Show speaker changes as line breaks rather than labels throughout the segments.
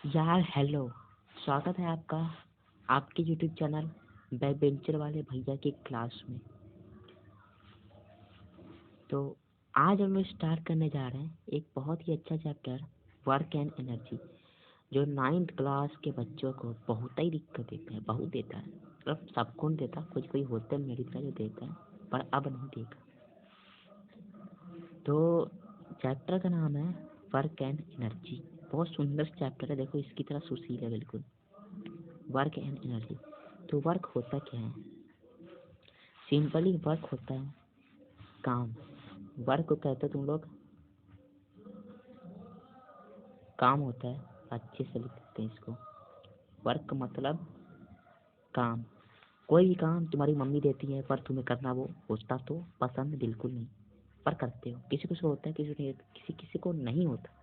यार हेलो। स्वागत है आपका आपके यूट्यूब चैनल बैक बेंचर वाले भैया की क्लास में। तो आज हम लोग स्टार्ट करने जा रहे हैं एक बहुत ही अच्छा चैप्टर, वर्क एंड एनर्जी, जो 9th क्लास के बच्चों को बहुत ही दिक्कत देता है, बहुत देता है। मतलब सबको नहीं देता, कुछ कोई होते हैं मेरी तरह जो देता है, पर अब नहीं देगा। तो चैप्टर का नाम है वर्क एंड एनर्जी। बहुत सुंदर चैप्टर है, देखो इसकी तरह सुशील है बिल्कुल। Work and energy. तो वर्क होता क्या है? सिंपली वर्क होता है काम। वर्क को कहते हो तुम लोग, काम होता है, अच्छे से लिख सकते हैं इसको। वर्क का मतलब काम। कोई भी काम तुम्हारी मम्मी देती है पर तुम्हें करना वो होता तो पसंद बिल्कुल नहीं, पर करते हो। किसी को होता है, किसी को नहीं, किसी किसी को नहीं होता।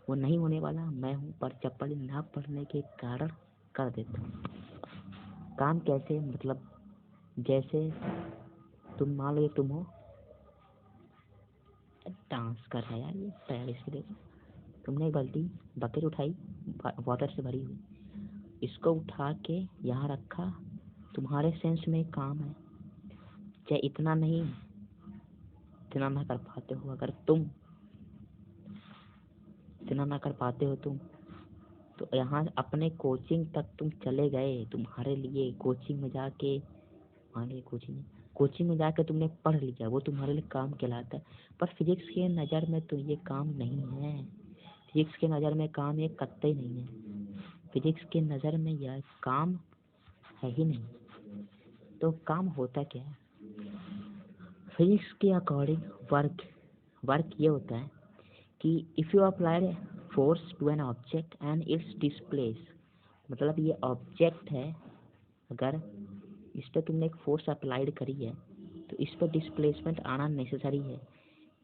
वो नहीं होने वाला मैं हूँ, पर चप्पल ना पड़ने के कारण कर देता हूँ। काम कैसे? मतलब जैसे तुम मान लो तुम हो, डांस कर रहा है यार, ये पैर इसके देखो। तुमने एक बाल्टी बकेट उठाई, वाटर से भरी हुई, इसको उठा के यहाँ रखा। तुम्हारे सेंस में काम है, चाहे इतना नहीं, इतना ना कर पाते हो। अगर तुम इतना ना कर पाते हो तुम, तो यहाँ अपने कोचिंग तक तुम चले गए, तुम्हारे लिए कोचिंग में जाके, मान लीजिए कोचिंग में जाकर तुमने पढ़ लिया, वो तुम्हारे लिए काम कहलाता है। पर फिजिक्स के नज़र में तो ये काम नहीं है। फिजिक्स के नज़र में काम ये कतई नहीं है। फिजिक्स के नज़र में यह काम है ही नहीं। तो काम होता क्या है फिजिक्स के अकॉर्डिंग? वर्क वर्क ये होता है कि if you apply force to an object and it's displace, मतलब ये ऑब्जेक्ट है, अगर इस पर तुमने एक फोर्स अप्लाइड करी है तो इस पर डिस्प्लेसमेंट आना नेसेसरी है।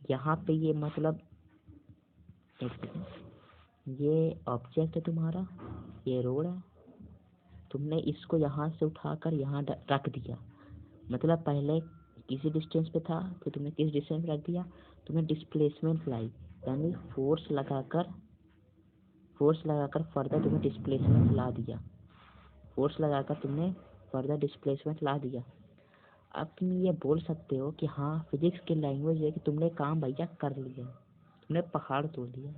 यहाँ पे ये मतलब, एक सेकेंड, ये ऑब्जेक्ट है तुम्हारा, ये रोड है, तुमने इसको यहाँ से उठाकर यहाँ रख दिया। मतलब पहले किसी डिस्टेंस पे था, तो तुमने किस डिस्टेंस पे रख दिया, तुमने डिस्प्लेसमेंट लाई, यानी फोर्स लगाकर फर्दर तुमने डिस्प्लेसमेंट ला दिया। फोर्स लगाकर तुमने फर्दर डिस्प्लेसमेंट ला दिया। अब तुम ये बोल सकते हो कि हाँ, फिजिक्स की लैंग्वेज है कि तुमने काम भैया कर लिया, तुमने पहाड़ तोड़ दिया।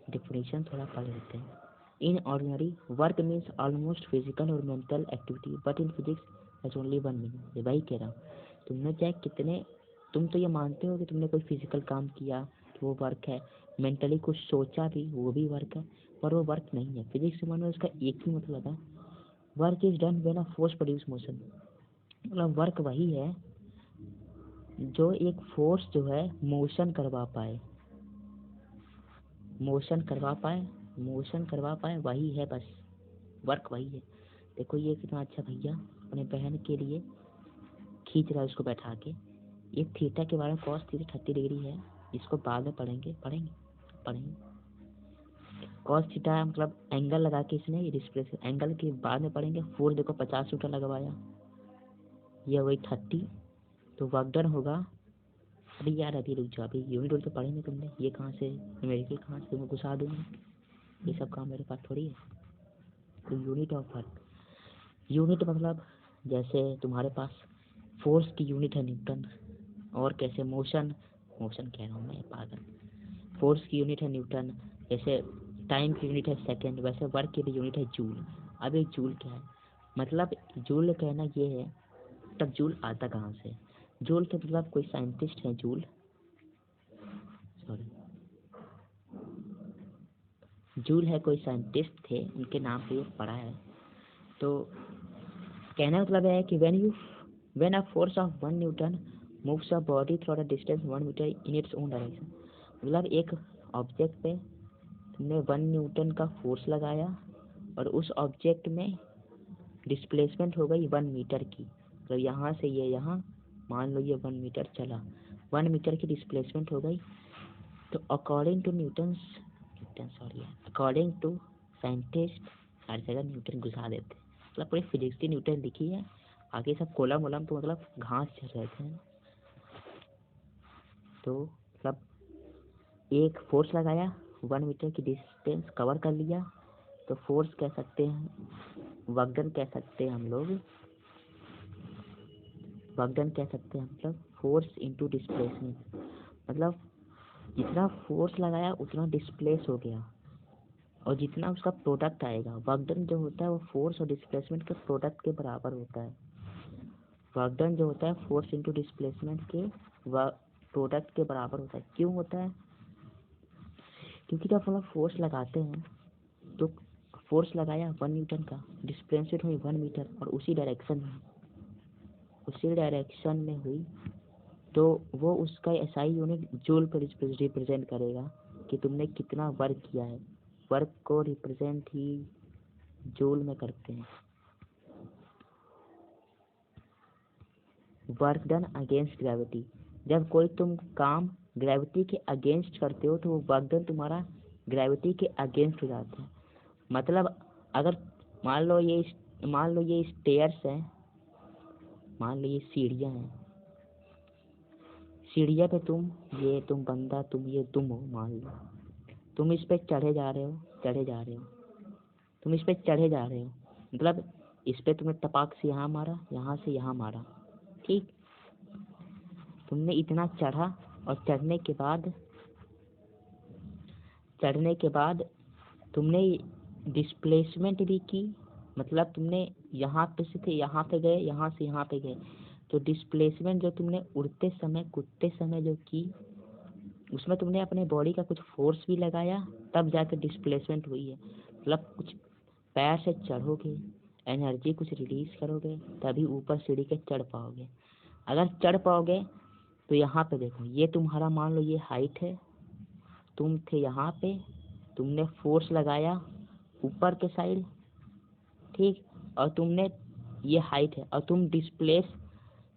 डिफिनेशन थोड़ा पढ़ लेते हैं। In ordinary work means almost physical और mental activity, but in physics has only one meaning. ये भाई कह रहा हूँ, तुमने चाहे कितने, तुम तो ये मानते हो कि तुमने कोई फिजिकल काम किया कि वो वर्क है, मेंटली कुछ सोचा भी वो भी वर्क है, पर वो वर्क नहीं है। फिजिक्स से मानो इसका एक ही मतलब है, work is done when a force produce motion. मतलब वर्क वही है जो एक फोर्स जो है मोशन करवा पाए, मोशन करवा पाए, मोशन करवा पाए, वही है बस, वर्क वही है। देखो ये कितना अच्छा भैया अपने बहन के लिए खींच रहा है उसको बैठा के। ये थीटा के बारे में, कॉस थीटा 30 डिग्री है, इसको बाद में पढ़ेंगे। कॉस थीटा मतलब एंगल लगा के इसने डिस्प्लेस, एंगल के बाद में पढ़ेंगे। फोर्स देखो 50 न्यूटन लगवाया, ये वही 30, तो वर्क डन होगा। अभी यार अभी रुक जाओ, अभी यूनिट तो पढ़ेंगे तुमने, ये कहाँ से न्यूमेरिकल कहाँ से तुम्हें घुसा दूंगा, ये सब काम मेरे पास थोड़ी है। तो यूनिट ऑफ वर्क, यूनिट मतलब जैसे तुम्हारे पास फोर्स की यूनिट है न्यूटन, और कैसे मोशन, मोशन कह रहा हूँ मैं पागल, फोर्स की यूनिट है न्यूटन, जैसे टाइम की यूनिट है सेकंड, वैसे वर्क की भी यूनिट है जूल। अब एक जूल क्या है? मतलब जूल कहना ये है, तब जूल आता कहाँ से? जूल के मतलब कोई साइंटिस्ट है, जूल, सॉरी, जूल है, कोई साइंटिस्ट थे, उनके नाम पे ये पढ़ा है। तो कहने का मतलब है कि when a force of 1 newton moves a body through a distance 1 metre in its own direction, मतलब एक ऑब्जेक्ट पे तुमने 1 न्यूटन का फोर्स लगाया और उस ऑब्जेक्ट में डिस्प्लेसमेंट हो गई 1 मीटर की। तो यहाँ से ये यहाँ, मान लो ये 1 मीटर चला, 1 मीटर की डिस्प्लेसमेंट हो गई। तो according to according to scientist, हर जगह न्यूटन घुसा देते, मतलब पूरी फिजिक्स की न्यूटन लिखी है, आगे सब कोलम वोलम तो मतलब घास चल रहे थे। तो मतलब एक फोर्स लगाया, 1 मीटर की डिस्टेंस कवर कर लिया तो फोर्स कह सकते हैं, वर्क डन कह सकते हैं हम लोग, वर्क डन कह सकते हैं मतलब फोर्स इंटू डिस्प्लेसमेंट। मतलब जितना फोर्स लगाया उतना डिस्प्लेस हो गया, और जितना उसका प्रोडक्ट आएगा, वर्क डन जो होता है वो फोर्स और डिस्प्लेसमेंट के प्रोडक्ट के बराबर होता है। वर्क डन जो होता है फोर्स इंटू डिस्प्लेसमेंट के प्रोडक्ट के बराबर होता है। क्यों होता है? क्योंकि जब हम लोग फोर्स लगाते हैं तो फोर्स लगाया 1 न्यूटन का, डिस्प्लेसमेंट हुई 1 मीटर, और उसी डायरेक्शन में हुई, तो वो उसका एसआई यूनिट जूल पर रिप्रेजेंट करेगा कि तुमने कितना वर्क किया है। वर्क को रिप्रेजेंट ही जूल में करते हैं। वर्क डन अगेंस्ट ग्रेविटी, जब कोई तुम काम ग्रेविटी के अगेंस्ट करते हो तो वो वर्क डन तुम्हारा ग्रेविटी के अगेंस्ट हो जाता है। मतलब अगर मान लो ये स्टेयर्स हैं, मान लो ये सीढ़ियाँ हैं, सीढ़िया पे तुम बंदा, तुम हो, मान लो तुम इस पे चढ़े जा रहे हो, तुम इस पे चढ़े जा रहे हो, मतलब इस पे तुमने टपाक से यहाँ मारा, यहाँ से यहाँ मारा, ठीक। तुमने इतना चढ़ा, और चढ़ने के बाद तुमने डिस्प्लेसमेंट भी की, मतलब तुमने यहाँ पे से थे यहाँ पे गए, यहाँ से यहाँ पे गए, तो डिस्प्लेसमेंट जो तुमने उड़ते समय कूदते समय जो की, उसमें तुमने अपने बॉडी का कुछ फोर्स भी लगाया, तब जाकर डिस्प्लेसमेंट हुई है। मतलब कुछ पैर से चढ़ोगे, एनर्जी कुछ रिलीज करोगे, तभी ऊपर सीढ़ी के चढ़ पाओगे। अगर चढ़ पाओगे तो यहाँ पे देखो, ये तुम्हारा मान लो ये हाइट है, तुम थे यहाँ पे, तुमने फोर्स लगाया ऊपर के साइड, ठीक, और तुमने ये हाइट है, और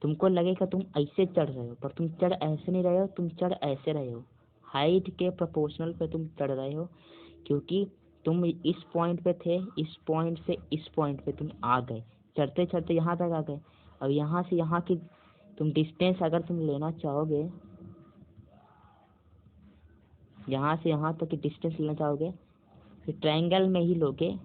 तुमको लगेगा तुम ऐसे चढ़ रहे हो, पर तुम चढ़ ऐसे नहीं रहे हो, तुम चढ़ ऐसे रहे हो, हाइट के प्रोपोर्शनल पे तुम चढ़ रहे हो, क्योंकि तुम इस पॉइंट पे थे, इस पॉइंट से इस पॉइंट पे तुम आ गए, चढ़ते चढ़ते यहाँ तक आ गए। अब यहाँ से यहाँ की तुम डिस्टेंस अगर तुम लेना चाहोगे, यहाँ से यहाँ तक की डिस्टेंस लेना चाहोगे, फिर ट्रायंगल में ही लोगे,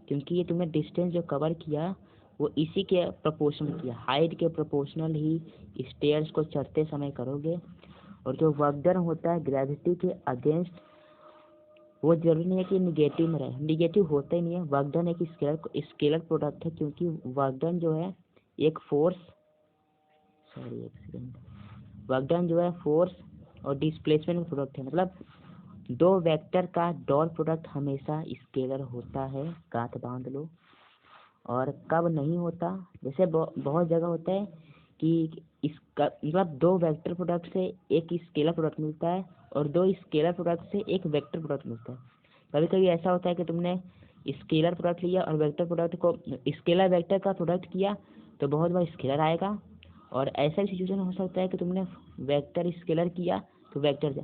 क्योंकि ये तुमने डिस्टेंस जो कवर किया वो इसी के प्रोपोर्शनल किया, हाइट के प्रोपोर्शनल ही स्टेयर्स को चढ़ते समय करोगे। और जो वर्क डन होता है ग्रेविटी के अगेंस्ट, वो जरूरी नहीं है कि निगेटिव में रहे, निगेटिव होता ही नहीं है। वर्क डन एक स्केलर प्रोडक्ट है, क्योंकि वर्क डन जो है एक फोर्स, वर्क डन जो है फोर्स और डिस्प्लेसमेंट प्रोडक्ट है। मतलब दो वेक्टर का डॉट प्रोडक्ट हमेशा स्केलर होता है, गांठ बांध लो। और कब नहीं होता, जैसे बहुत जगह होता है कि इसका मतलब दो वेक्टर प्रोडक्ट से एक स्केलर प्रोडक्ट मिलता है, और दो स्केलर प्रोडक्ट से एक वेक्टर प्रोडक्ट मिलता है। कभी कभी ऐसा होता है कि तुमने स्केलर प्रोडक्ट लिया और वेक्टर प्रोडक्ट को, स्केलर वेक्टर का प्रोडक्ट किया तो बहुत बार स्केलर आएगा, और ऐसा भी सिचुएशन हो सकता है कि तुमने वेक्टर स्केलर किया तो वेक्टर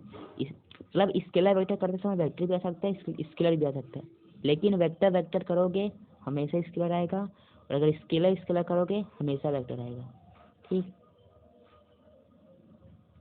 मतलब स्केलर वेक्टर करते समय वेक्टर भी आ सकता है, स्केलर भी आ सकता है, लेकिन वेक्टर वेक्टर करोगे हमेशा स्केलर आएगा, और अगर स्केलर करोगे हमेशा वेक्टर आएगा, ठीक।